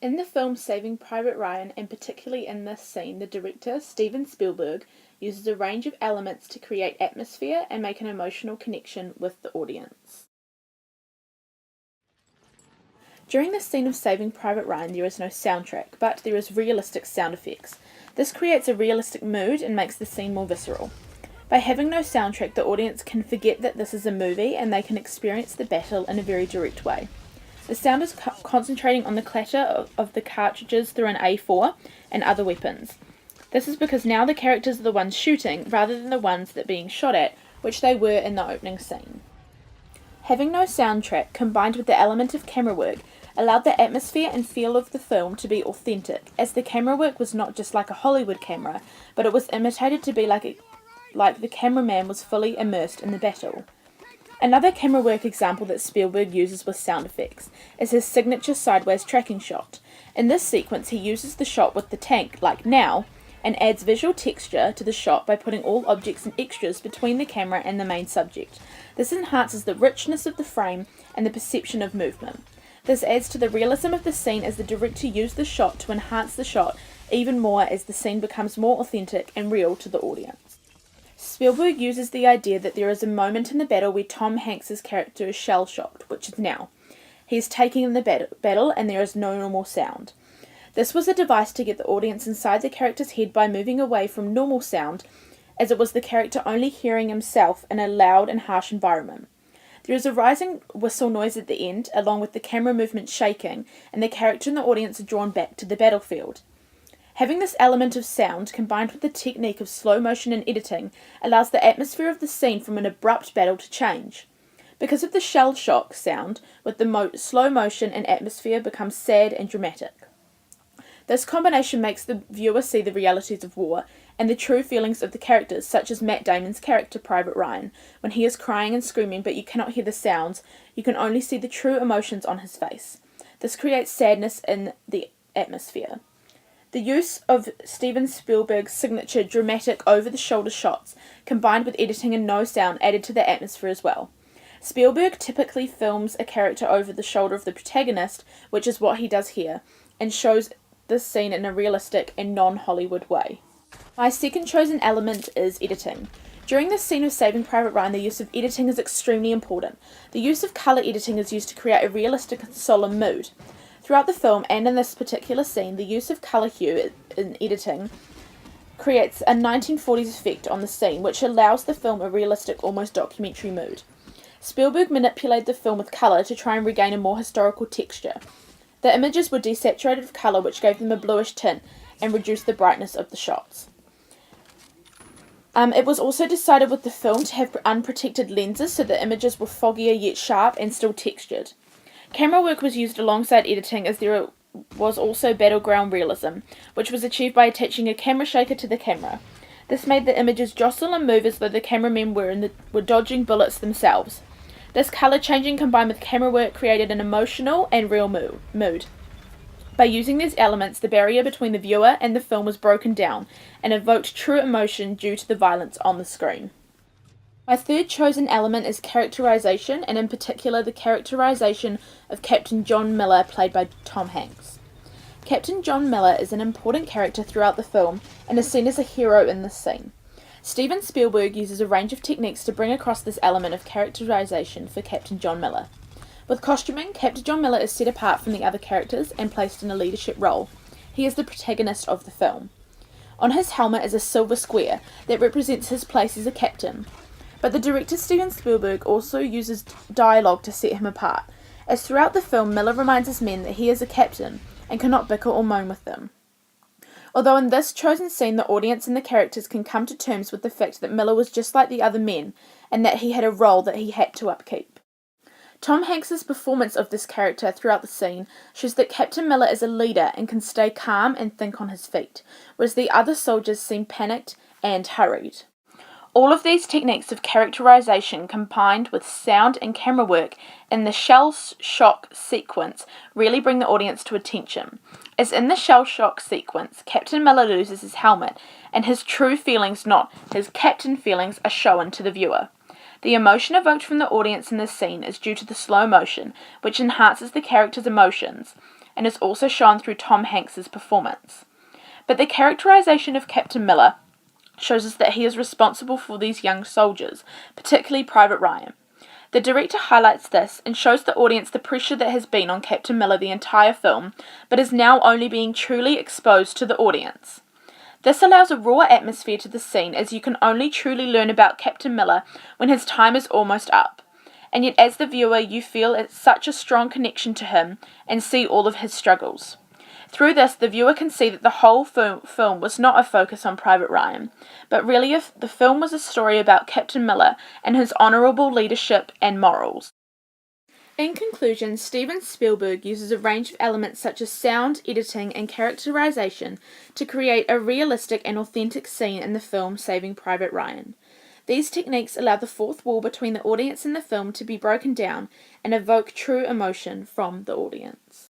In the film Saving Private Ryan, and particularly in this scene, the director, Steven Spielberg, uses a range of elements to create atmosphere and make an emotional connection with the audience. During the scene of Saving Private Ryan, there is no soundtrack, but there is realistic sound effects. This creates a realistic mood and makes the scene more visceral. By having no soundtrack, the audience can forget that this is a movie and they can experience the battle in a very direct way. The sound is concentrating on the clatter of the cartridges through an A4 and other weapons. This is because now the characters are the ones shooting rather than the ones that are being shot at, which they were in the opening scene. Having no soundtrack, combined with the element of camera work, allowed the atmosphere and feel of the film to be authentic, as the camera work was not just like a Hollywood camera, but it was imitated to be like the cameraman was fully immersed in the battle. Another camera work example that Spielberg uses with sound effects is his signature sideways tracking shot. In this sequence, he uses the shot with the tank, like now, and adds visual texture to the shot by putting all objects and extras between the camera and the main subject. This enhances the richness of the frame and the perception of movement. This adds to the realism of the scene as the director used the shot to enhance the shot even more as the scene becomes more authentic and real to the audience. Spielberg uses the idea that there is a moment in the battle where Tom Hanks' character is shell-shocked, which is now. He is taking in the battle and there is no normal sound. This was a device to get the audience inside the character's head by moving away from normal sound, as it was the character only hearing himself in a loud and harsh environment. There is a rising whistle noise at the end, along with the camera movement shaking, and the character and the audience are drawn back to the battlefield. Having this element of sound, combined with the technique of slow motion and editing, allows the atmosphere of the scene from an abrupt battle to change. Because of the shell shock sound, with the slow motion and atmosphere becomes sad and dramatic. This combination makes the viewer see the realities of war and the true feelings of the characters, such as Matt Damon's character Private Ryan. When he is crying and screaming but you cannot hear the sounds, you can only see the true emotions on his face. This creates sadness in the atmosphere. The use of Steven Spielberg's signature dramatic over-the-shoulder shots, combined with editing and no sound, added to the atmosphere as well. Spielberg typically films a character over the shoulder of the protagonist, which is what he does here, and shows this scene in a realistic and non-Hollywood way. My second chosen element is editing. During this scene of Saving Private Ryan, the use of editing is extremely important. The use of colour editing is used to create a realistic and solemn mood. Throughout the film, and in this particular scene, the use of colour hue in editing creates a 1940s effect on the scene, which allows the film a realistic, almost documentary mood. Spielberg manipulated the film with colour to try and regain a more historical texture. The images were desaturated with colour, which gave them a bluish tint and reduced the brightness of the shots. It was also decided with the film to have unprotected lenses so the images were foggier yet sharp and still textured. Camera work was used alongside editing, as there was also battleground realism, which was achieved by attaching a camera shaker to the camera. This made the images jostle and move as though the cameramen were dodging bullets themselves. This colour changing combined with camera work created an emotional and real mood. By using these elements, the barrier between the viewer and the film was broken down and evoked true emotion due to the violence on the screen. My third chosen element is characterization, and in particular the characterization of Captain John Miller, played by Tom Hanks. Captain John Miller is an important character throughout the film and is seen as a hero in this scene. Steven Spielberg uses a range of techniques to bring across this element of characterization for Captain John Miller. With costuming, Captain John Miller is set apart from the other characters and placed in a leadership role. He is the protagonist of the film. On his helmet is a silver square that represents his place as a captain. But the director Steven Spielberg also uses dialogue to set him apart, as throughout the film Miller reminds his men that he is a captain and cannot bicker or moan with them. Although in this chosen scene the audience and the characters can come to terms with the fact that Miller was just like the other men and that he had a role that he had to upkeep. Tom Hanks' performance of this character throughout the scene shows that Captain Miller is a leader and can stay calm and think on his feet, whereas the other soldiers seem panicked and hurried. All of these techniques of characterization combined with sound and camera work in the shell shock sequence really bring the audience to attention. As in the shell shock sequence, Captain Miller loses his helmet and his true feelings, not his captain feelings, are shown to the viewer. The emotion evoked from the audience in this scene is due to the slow motion, which enhances the character's emotions, and is also shown through Tom Hanks's performance. But the characterization of Captain Miller shows us that he is responsible for these young soldiers, particularly Private Ryan. The director highlights this and shows the audience the pressure that has been on Captain Miller the entire film, but is now only being truly exposed to the audience. This allows a raw atmosphere to the scene, as you can only truly learn about Captain Miller when his time is almost up. And yet as the viewer you feel such a strong connection to him and see all of his struggles. Through this, the viewer can see that the whole film was not a focus on Private Ryan, but really the film was a story about Captain Miller and his honourable leadership and morals. In conclusion, Steven Spielberg uses a range of elements such as sound, editing, and characterization to create a realistic and authentic scene in the film Saving Private Ryan. These techniques allow the fourth wall between the audience and the film to be broken down and evoke true emotion from the audience.